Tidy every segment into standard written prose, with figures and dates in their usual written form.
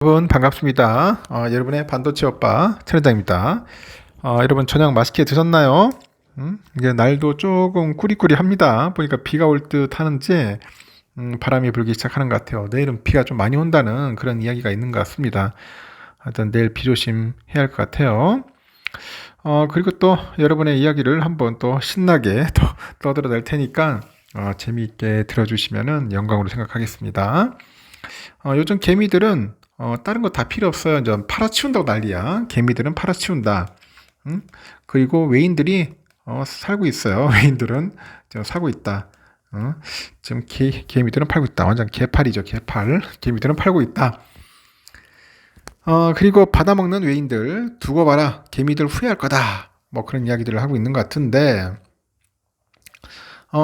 여러분 반갑습니다. 여러분의 반도체 오빠 천회장입니다. 여러분 저녁 맛있게 드셨나요? 이제 날도 조금 꾸리꾸리합니다. 보니까 비가 올 듯 하는지 바람이 불기 시작하는 것 같아요. 내일은 비가 좀 많이 온다는 그런 이야기가 있는 것 같습니다. 하여튼 내일 비 조심해야 할 것 같아요. 그리고 또 여러분의 이야기를 한번 또 신나게 또 떠들어낼 테니까 재미있게 들어주시면 영광으로 생각하겠습니다. 요즘 개미들은 다른 거 다 필요 없어요. 이제 팔아치운다고 난리야. 개미들은 팔아치운다. 그리고 외인들이 살고 있어요. 외인들은 지금 사고 있다. 지금 개미들은 팔고 있다. 완전 개팔이죠. 개팔. 개미들은 팔고 있다. 그리고 받아먹는 외인들 두고 봐라. 개미들 후회할 거다. 뭐 그런 이야기들을 하고 있는 것 같은데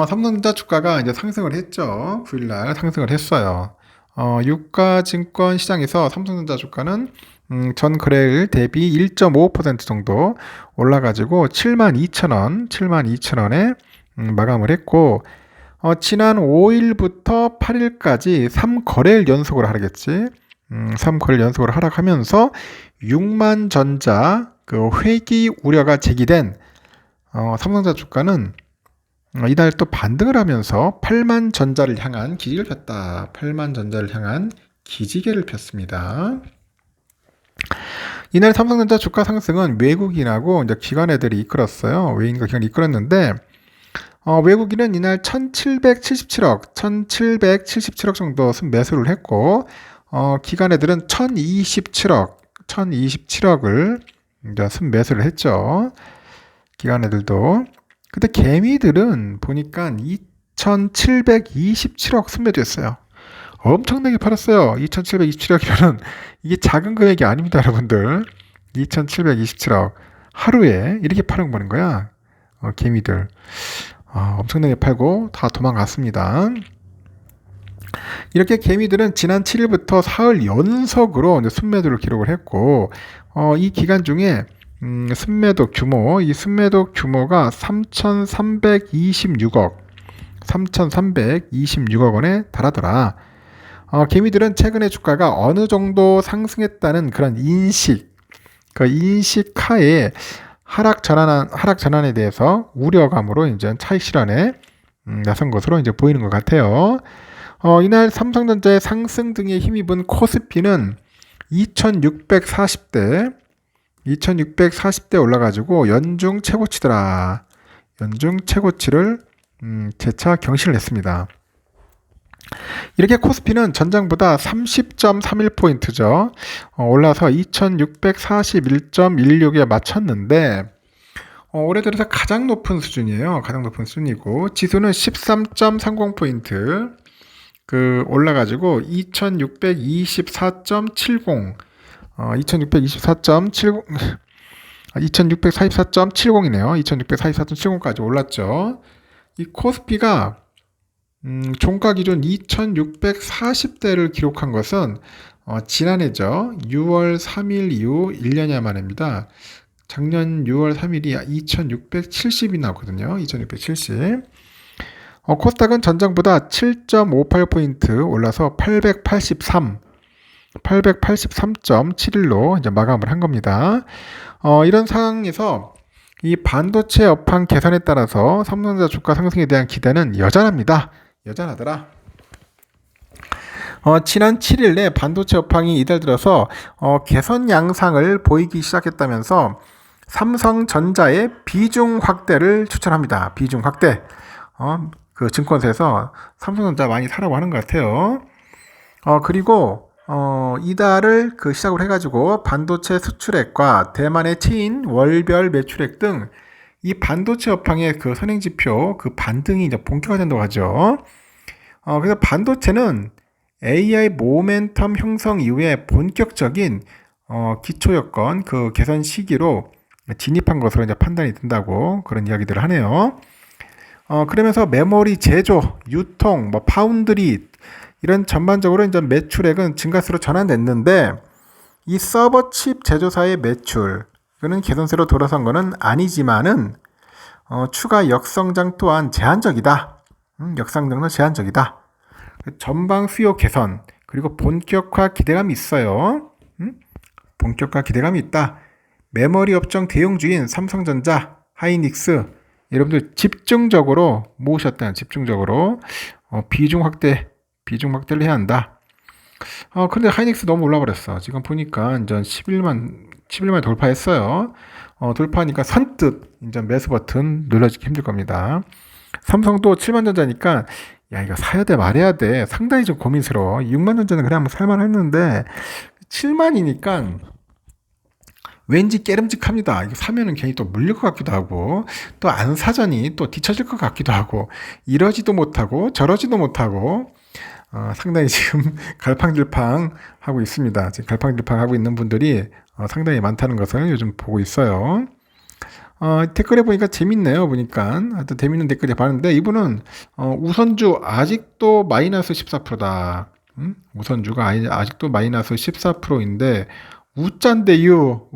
삼성전자 주가가 이제 상승을 했죠. 9일날 상승을 했어요. 유가증권 시장에서 삼성전자 주가는 전 거래일 대비 1.5% 정도 올라가지고 72,000원에 마감을 했고 지난 5일부터 8일까지 3거래일 연속으로 하락했지. 3거래일 연속으로 하락하면서 6만 전자 그 회기 우려가 제기된 삼성전자 주가는 이날 또 반등을 하면서 8만 전자를 향한 기지개를 폈다. 8만 전자를 향한 기지개를 폈습니다. 이날 삼성전자 주가 상승은 외국인하고 이제 기관애들이 이끌었어요. 외인과 기관이 이끌었는데 외국인은 이날 1777억 정도 매수를 했고 기관애들은 1027억을 이제 순매수를 했죠. 기관애들도. 근데 개미들은 보니까 2,727억 순매도했어요. 엄청나게 팔았어요. 2,727억이면은 이게 작은 금액이 아닙니다, 여러분들. 2,727억 하루에 이렇게 팔아보는 거야. 개미들 엄청나게 팔고 다 도망갔습니다. 이렇게 개미들은 지난 7일부터 사흘 연속으로 이제 순매도를 기록을 했고 이 기간 중에 순매도 규모가 3,326억 원에 달하더라. 개미들은 최근에 주가가 어느 정도 상승했다는 그런 그 인식하에 하락 전환에 대해서 우려감으로 이제 차익 실현에 나선 것으로 이제 보이는 것 같아요. 이날 삼성전자의 상승 등에 힘입은 코스피는 2640대 올라가지고 연중 최고치더라. 연중 최고치를 재차 경신을 했습니다. 이렇게 코스피는 전장보다 30.31포인트죠. 올라서 2641.16에 맞췄는데 올해 들어서 가장 높은 수준이에요. 가장 높은 수준이고 지수는 13.30포인트 올라가지고 2624.70 2644.70이네요. 2644.70까지 올랐죠. 이 코스피가 종가 기준 2640대를 기록한 것은 지난해죠. 6월 3일 이후 1년여 만입니다. 작년 6월 3일이 2670이 나오거든요. 2670. 코스닥은 전장보다 7.58포인트 올라서 883.71로 이제 마감을 한 겁니다. 이런 상황에서 이 반도체 업황 개선에 따라서 삼성전자 주가 상승에 대한 기대는 여전하더라. 지난 7일 내 반도체 업황이 이달 들어서 개선 양상을 보이기 시작했다면서 삼성전자의 비중 확대를 추천합니다. 비중 확대. 그 증권사에서 삼성전자 많이 사라고 하는 것 같아요. 그리고 이달을 시작으로 해가지고 반도체 수출액과 대만의 체인 월별 매출액 등 이 반도체 업황의 그 선행지표 반등이 이제 본격화된다고 하죠. 그래서 반도체는 AI 모멘텀 형성 이후에 본격적인 기초 여건 개선 시기로 진입한 것으로 이제 판단이 된다고 그런 이야기들을 하네요. 그러면서 메모리 제조, 유통, 파운드리 이런 전반적으로 이제 매출액은 증가세로 전환됐는데 이 서버 칩 제조사의 매출 이거는 개선세로 돌아선 것은 아니지만은 추가 역성장 또한 제한적이다. 역성장은 제한적이다. 전방 수요 개선 그리고 본격화 기대감이 있어요. 본격화 기대감이 있다. 메모리 업종 대형주인 삼성전자, 하이닉스 여러분들 집중적으로 모으셨다는 집중적으로 비중 확대를 해야 한다. 근데 하이닉스 너무 올라버렸어. 지금 보니까 이제 11만 돌파했어요. 돌파하니까 선뜻 이제 매수 버튼 눌러주기 힘들 겁니다. 삼성도 7만 전자니까 야 이거 사야 돼 말해야 돼 상당히 좀 고민스러워. 6만 전자는 그래 한번 살만 했는데 7만이니까 왠지 깨름직합니다. 이거 사면은 괜히 또 물릴 것 같기도 하고 또 안 사자니 또 뒤처질 것 같기도 하고 이러지도 못하고 저러지도 못하고 상당히 지금 갈팡질팡 하고 있습니다. 지금 갈팡질팡 하고 있는 분들이 상당히 많다는 것을 요즘 보고 있어요. 댓글에 보니까 재밌네요. 보니까 하여튼 재밌는 댓글이 많은데 이분은 우선주 아직도 마이너스 14%다. 우선주가 아직도 마이너스 14%인데 우짠데요.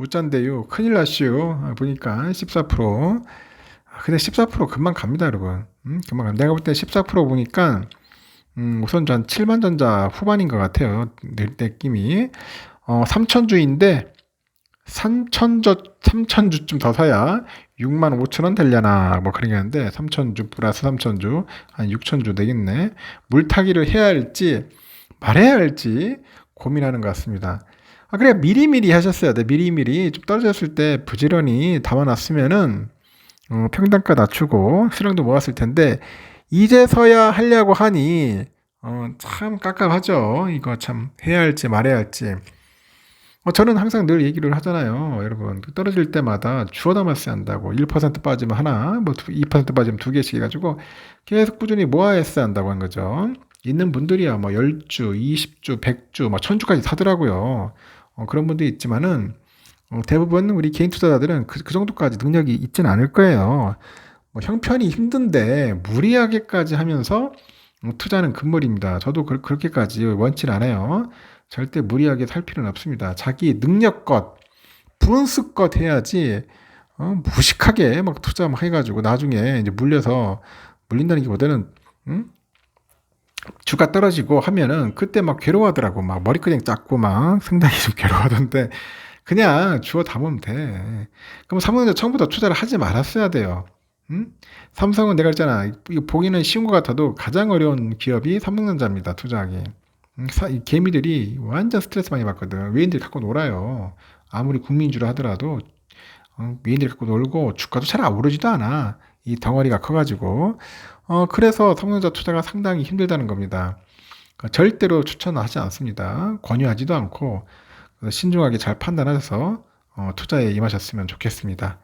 큰일 났슈. 보니까 14%. 근데 14% 금방 갑니다, 여러분. 금방 갑니다. 내가 볼 때 14% 보니까 우선주 한 7만 전자 후반인 것 같아요. 느낌이. 3천주인데 3천주쯤 더 사야 6만 5천 원 되려나 뭐 그런 게 있는데 3천주 플러스 3천주 한 6천주 되겠네. 물타기를 해야 할지 말해야 할지 고민하는 것 같습니다. 그래 미리미리 하셨어야 돼. 미리미리 좀 떨어졌을 때 부지런히 담아놨으면은 평단가 낮추고 수량도 모았을 텐데 이제서야 하려고 하니 참 깝깝하죠. 이거 참 해야 할지 말해야 할지. 저는 항상 늘 얘기를 하잖아요. 여러분, 떨어질 때마다 주워 담았어야 한다고. 1% 빠지면 하나, 뭐 2% 빠지면 두 개씩 해가지고 계속 꾸준히 모아야했어야 한다고 한 거죠. 있는 분들이야 뭐 10주, 20주, 100주, 뭐 1000주까지 사더라고요. 그런 분들이 있지만은 대부분 우리 개인 투자자들은 그 정도까지 능력이 있지는 않을 거예요. 뭐 형편이 힘든데 무리하게까지 하면서 투자는 금물입니다. 저도 그렇게까지 원치는 않아요. 절대 무리하게 살 필요는 없습니다. 자기 능력껏, 분수껏 해야지, 무식하게 막 투자 막 해가지고 나중에 이제 물린다는 게 보다는, 주가 떨어지고 하면은 그때 막 괴로워하더라고. 막 머리끄댕 짰고 막 상당히 좀 괴로워하던데, 그냥 주워 담으면 돼. 그럼 삼성전자 처음부터 투자를 하지 말았어야 돼요. 삼성은 내가 했잖아. 이거 보기는 쉬운 것 같아도 가장 어려운 기업이 삼성전자입니다. 투자하기. 이 개미들이 완전 스트레스 많이 받거든. 외인들이 갖고 놀아요. 아무리 국민주라 하더라도 외인들이 갖고 놀고 주가도 잘 오르지도 않아. 이 덩어리가 커가지고. 그래서 삼성전자 투자가 상당히 힘들다는 겁니다. 절대로 추천하지 않습니다. 권유하지도 않고 신중하게 잘 판단하셔서 투자에 임하셨으면 좋겠습니다.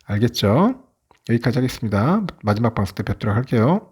알겠죠? 여기까지 하겠습니다. 마지막 방송 때 뵙도록 할게요.